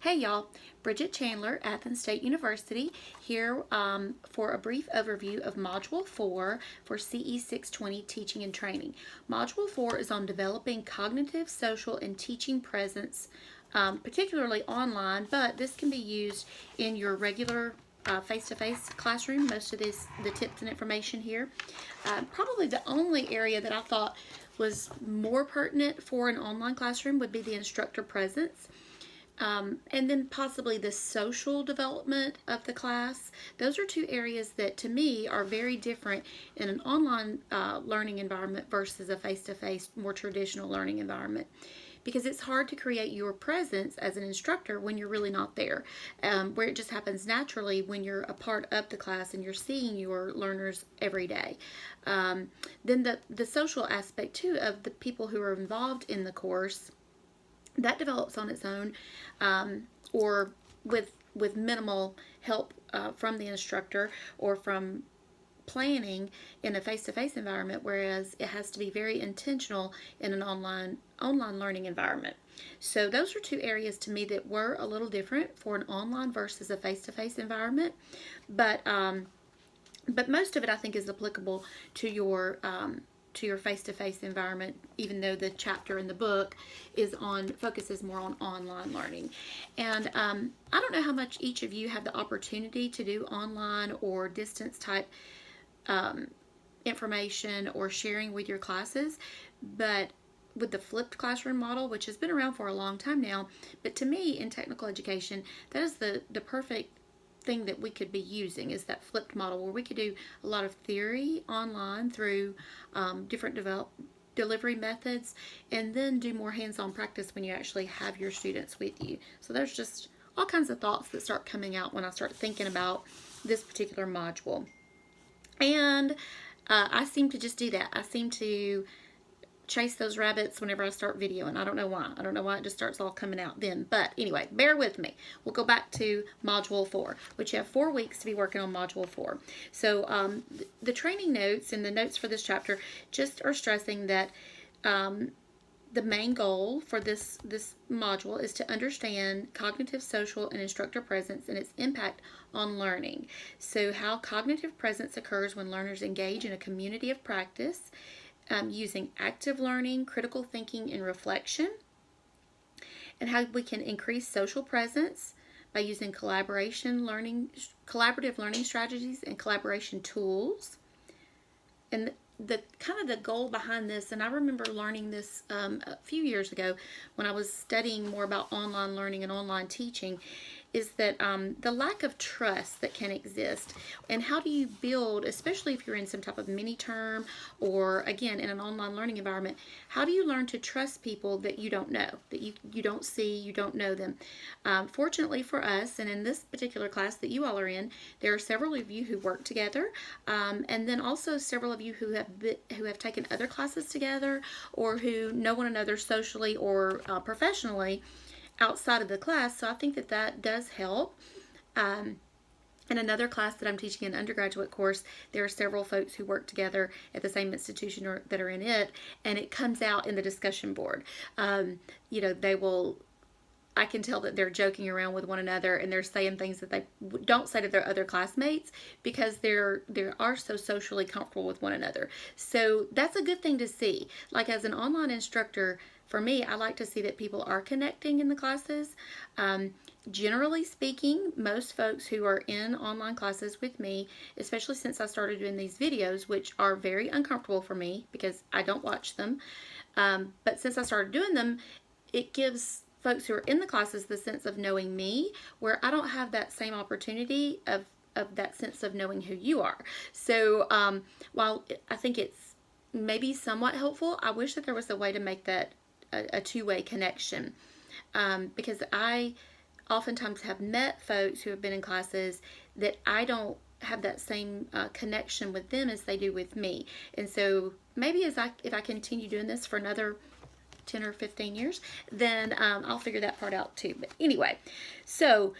Hey y'all, Bridget Chandler, Athens State University, here for a brief overview of Module 4 for CE 620 Teaching and Training. Module 4 is on developing cognitive, social, and teaching presence, particularly online, but this can be used in your regular face-to-face classroom. Most of the tips and information here. Probably the only area that I thought was more pertinent for an online classroom would be the instructor presence. And then possibly the social development of the class. Those are two areas that to me are very different in an online learning environment versus a face-to-face, more traditional learning environment. Because it's hard to create your presence as an instructor when you're really not there, where it just happens naturally when you're a part of the class and you're seeing your learners every day. Then the social aspect too of the people who are involved in the course, that develops on its own, or with minimal help from the instructor or from planning in a face-to-face environment, whereas it has to be very intentional in an online learning environment. So those are two areas to me that were a little different for an online versus a face-to-face environment, but most of it I think is applicable to your face-to-face environment, even though the chapter in the book focuses more on online learning. And I don't know how much each of you have the opportunity to do online or distance type information or sharing with your classes, but with the flipped classroom model, which has been around for a long time now, but to me in technical education, that is the perfect thing that we could be using, is that flipped model where we could do a lot of theory online through different delivery methods, and then do more hands-on practice when you actually have your students with you. So there's just all kinds of thoughts that start coming out when I start thinking about this particular module. And I seem to just do that. I seem to chase those rabbits whenever I start videoing. I don't know why. I don't know why it just starts all coming out then. But anyway, bear with me. We'll go back to Module 4, which you have 4 weeks to be working on Module 4. So the training notes and the notes for this chapter just are stressing that the main goal for this module is to understand cognitive, social, and instructor presence and its impact on learning. So how cognitive presence occurs when learners engage in a community of practice, using active learning, critical thinking, and reflection, and how we can increase social presence by using collaborative learning strategies and collaboration tools. And the kind of the goal behind this, and I remember learning this a few years ago when I was studying more about online learning and online teaching, is that the lack of trust that can exist, and how do you build, especially if you're in some type of mini term or again in an online learning environment, how do you learn to trust people that you don't know, that you don't see, you don't know them? Fortunately for us, and in this particular class that you all are in, there are several of you who work together, and then also several of you who have taken other classes together, or who know one another socially or professionally outside of the class. So I think that does help. In another class that I'm teaching, an undergraduate course, there are several folks who work together at the same institution or that are in it, and it comes out in the discussion board. I can tell that they're joking around with one another, and they're saying things that they don't say to their other classmates because they are so socially comfortable with one another. So that's a good thing to see. Like, as an online instructor, for me, I like to see that people are connecting in the classes. Generally speaking, most folks who are in online classes with me, especially since I started doing these videos, which are very uncomfortable for me because I don't watch them, but since I started doing them, it gives folks who are in the classes the sense of knowing me, where I don't have that same opportunity of that sense of knowing who you are. So while I think it's maybe somewhat helpful, I wish that there was a way to make that a two-way connection, because I oftentimes have met folks who have been in classes that I don't have that same connection with them as they do with me. And so maybe if I continue doing this for another 10 or 15 years, then I'll figure that part out too. But anyway, so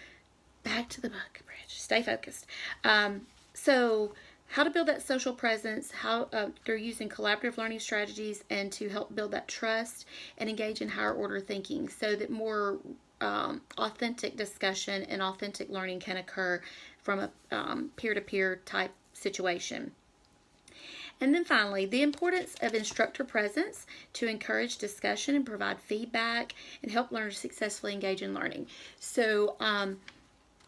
back to the book, Bridge. Stay focused. So how to build that social presence, how they're using collaborative learning strategies, and to help build that trust and engage in higher order thinking, so that more authentic discussion and authentic learning can occur from a peer-to-peer type situation. And then finally, the importance of instructor presence to encourage discussion and provide feedback and help learners successfully engage in learning. So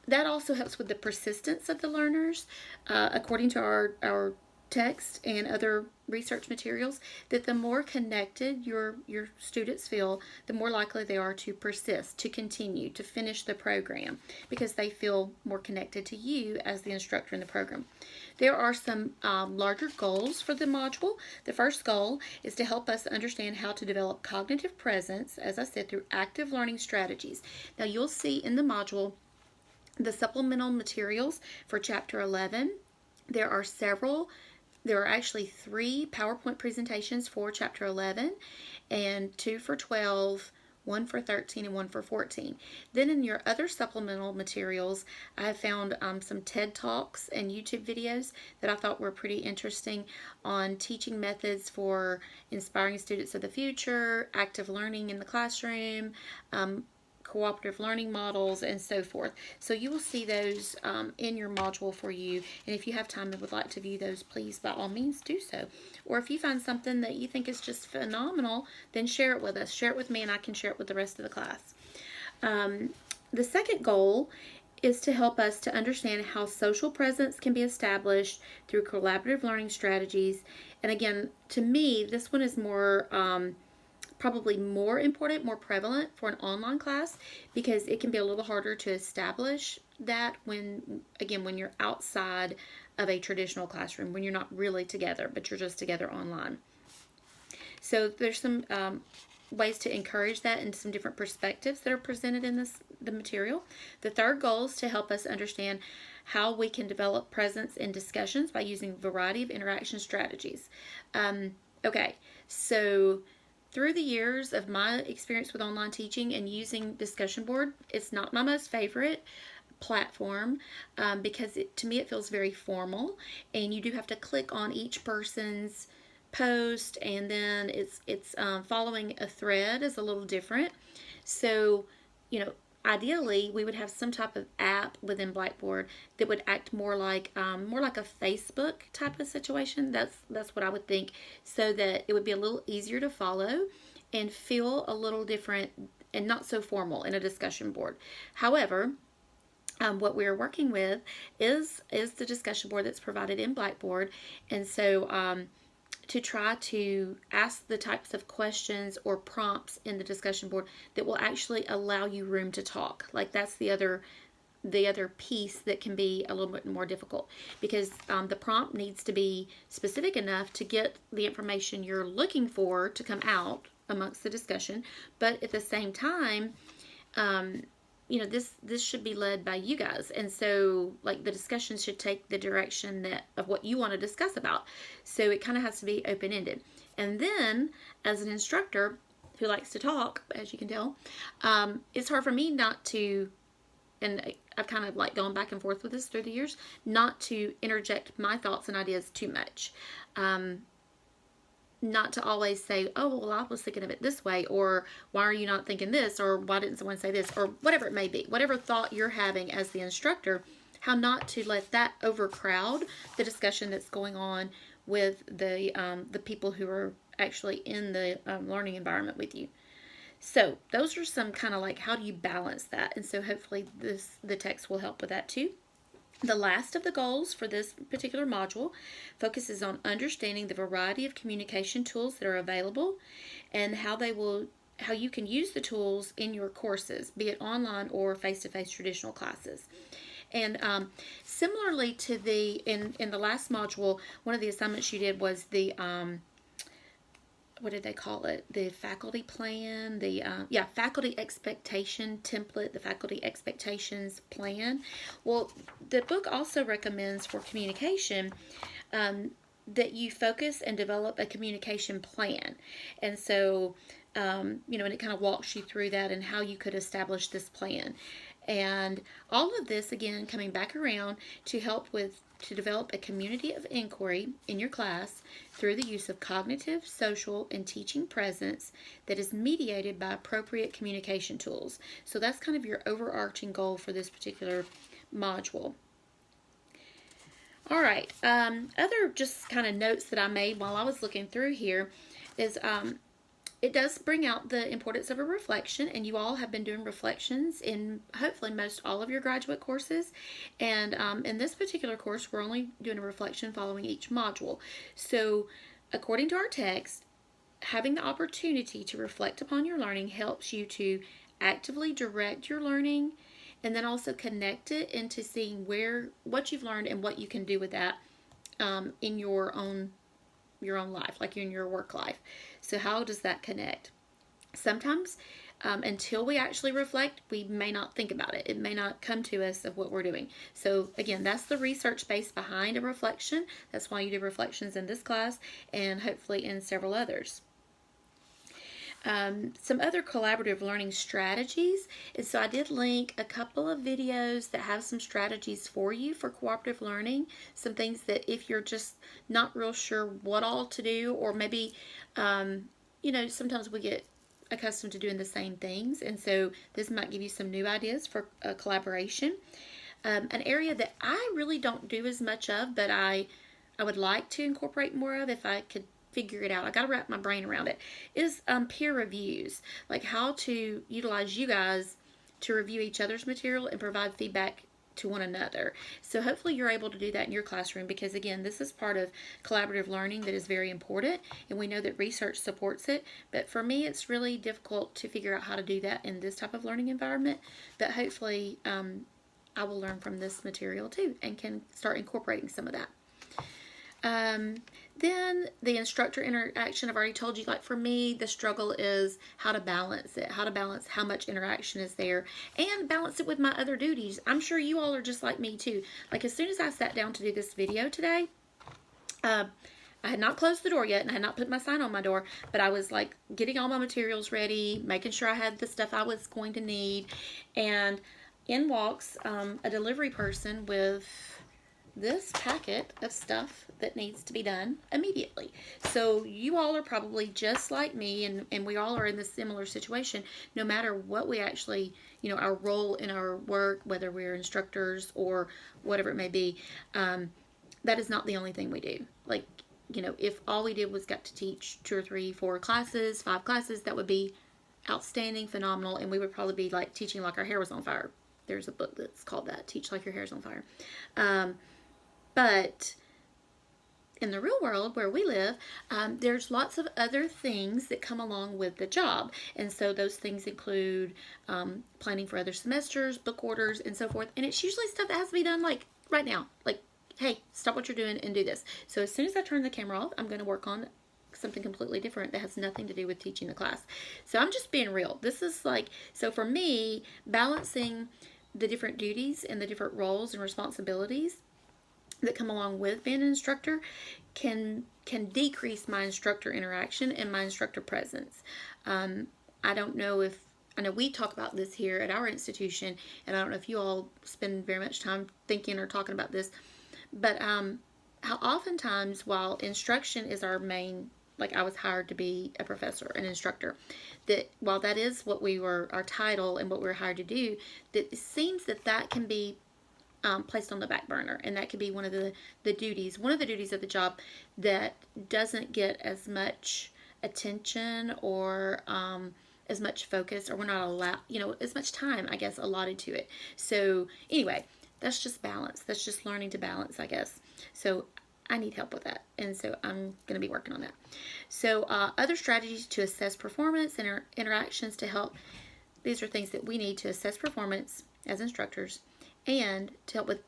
that also helps with the persistence of the learners, according to our text and other research materials, that the more connected your students feel, the more likely they are to persist, to continue, to finish the program, because they feel more connected to you as the instructor in the program. There are some larger goals for the module. The first goal is to help us understand how to develop cognitive presence, as I said, through active learning strategies. Now you'll see in the module the supplemental materials for Chapter 11. There are actually 3 PowerPoint presentations for Chapter 11 and 2 for 12, 1 for 13, and 1 for 14. Then in your other supplemental materials, I have found some TED Talks and YouTube videos that I thought were pretty interesting on teaching methods for inspiring students of the future, active learning in the classroom, cooperative learning models, and so forth. So you will see those in your module for you, and if you have time and would like to view those, please by all means do so. Or if you find something that you think is just phenomenal, then share it with us. Share it with me and I can share it with the rest of the class. The second goal is to help us to understand how social presence can be established through collaborative learning strategies. And again, to me, this one is more probably more important, more prevalent for an online class, because it can be a little harder to establish that when you're outside of a traditional classroom, when you're not really together, but you're just together online. So there's some ways to encourage that and some different perspectives that are presented in the material. The third goal is to help us understand how we can develop presence in discussions by using a variety of interaction strategies. Okay, so through the years of my experience with online teaching and using discussion board, it's not my most favorite platform because to me it feels very formal, and you do have to click on each person's post, and then it's following a thread is a little different. So, ideally, we would have some type of app within Blackboard that would act more like a Facebook type of situation. That's what I would think, so that it would be a little easier to follow and feel a little different and not so formal in a discussion board. However, what we're working with is the discussion board that's provided in Blackboard, and so to try to ask the types of questions or prompts in the discussion board that will actually allow you room to talk. Like, that's the other piece that can be a little bit more difficult, because the prompt needs to be specific enough to get the information you're looking for to come out amongst the discussion, but at the same time, this should be led by you guys, and so like the discussion should take the direction of what you want to discuss about. So it kind of has to be open-ended. And then, as an instructor who likes to talk, as you can tell, it's hard for me not to, and I've kind of like gone back and forth with this through the years, not to interject my thoughts and ideas too much. Not to always say, oh, well, I was thinking of it this way, or why are you not thinking this, or why didn't someone say this, or whatever it may be. Whatever thought you're having as the instructor, how not to let that overcrowd the discussion that's going on with the people who are actually in the learning environment with you. So those are some kind of like, how do you balance that? And so hopefully the text will help with that too. The last of the goals for this particular module focuses on understanding the variety of communication tools that are available and how you can use the tools in your courses, be it online or face-to-face traditional classes. And similarly to in the last module, one of the assignments you did was the what did they call it? The faculty plan, faculty expectation template, the faculty expectations plan. Well, the book also recommends for communication that you focus and develop a communication plan. And so And it kind of walks you through that and how you could establish this plan. And all of this, again, coming back around to develop a community of inquiry in your class through the use of cognitive, social, and teaching presence that is mediated by appropriate communication tools. So that's kind of your overarching goal for this particular module. All right, other just kind of notes that I made while I was looking through here is it does bring out the importance of a reflection, and you all have been doing reflections in hopefully most all of your graduate courses. And in this particular course, we're only doing a reflection following each module. So according to our text, having the opportunity to reflect upon your learning helps you to actively direct your learning, and then also connect it into seeing what you've learned and what you can do with that in your own life, like in your work life. So how does that connect? Sometimes until we actually reflect, we may not think about it. It may not come to us of what we're doing. So again, that's the research base behind a reflection. That's why you do reflections in this class and hopefully in several others. Some other collaborative learning strategies. And so I did link a couple of videos that have some strategies for you for cooperative learning. Some things that if you're just not real sure what all to do, or maybe, sometimes we get accustomed to doing the same things. And so this might give you some new ideas for collaboration. An area that I really don't do as much of, but I would like to incorporate more of if I could figure it out. I got to wrap my brain around it. Is peer reviews, like how to utilize you guys to review each other's material and provide feedback to one another. So hopefully you're able to do that in your classroom, because again, this is part of collaborative learning that is very important, and we know that research supports it. But for me, it's really difficult to figure out how to do that in this type of learning environment. But hopefully I will learn from this material too and can start incorporating some of that. Then the instructor interaction, I've already told you, like for me, the struggle is how to balance it, how to balance how much interaction is there and balance it with my other duties. I'm sure you all are just like me too. Like as soon as I sat down to do this video today, I had not closed the door yet and I had not put my sign on my door, but I was like getting all my materials ready, making sure I had the stuff I was going to need. And in walks a delivery person with this packet of stuff that needs to be done immediately. So you all are probably just like me, and we all are in this similar situation, no matter what we actually, our role in our work, whether we're instructors or whatever it may be, that is not the only thing we do. Like, if all we did was got to teach 2 or 3, 4 classes, 5 classes, that would be outstanding, phenomenal, and we would probably be like teaching like our hair was on fire. There's a book that's called that, Teach Like Your Hair's on Fire. But in the real world where we live, there's lots of other things that come along with the job. And so those things include planning for other semesters, book orders, and so forth. And it's usually stuff that has to be done like right now. Like, hey, stop what you're doing and do this. So as soon as I turn the camera off, I'm going to work on something completely different that has nothing to do with teaching the class. So I'm just being real. This is so for me, balancing the different duties and the different roles and responsibilities that come along with being an instructor can decrease my instructor interaction and my instructor presence. I know we talk about this here at our institution, and I don't know if you all spend very much time thinking or talking about this, but how oftentimes while instruction is our main, like I was hired to be a professor, an instructor, that while that is what our title and what we're hired to do, that it seems that can be placed on the back burner, and that could be one of the duties of the job that doesn't get as much attention or as much focus, or we're not allowed, as much time, I guess, allotted to it. So anyway, that's just balance. That's just learning to balance, I guess. So I need help with that, and so I'm going to be working on that. So other strategies to assess performance and interactions to help. These are things that we need to assess performance as instructors, and to help with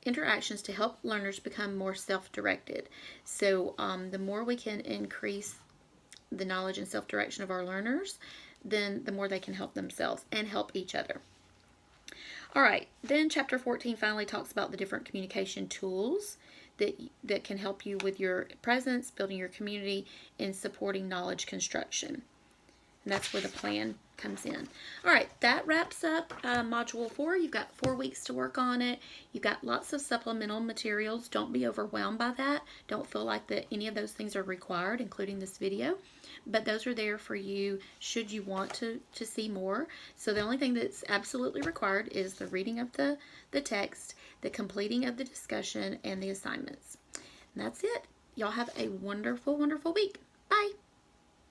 interactions to help learners become more self-directed. So the more we can increase the knowledge and self-direction of our learners, then the more they can help themselves and help each other. All right, then chapter 14 finally talks about the different communication tools that can help you with your presence, building your community, and supporting knowledge construction. And that's where the plan comes in. All right, that wraps up Module 4. You've got 4 weeks to work on it. You've got lots of supplemental materials. Don't be overwhelmed by that. Don't feel like that any of those things are required, including this video. But those are there for you should you want to see more. So the only thing that's absolutely required is the reading of the text, the completing of the discussion, and the assignments. And that's it. Y'all have a wonderful, wonderful week. Bye.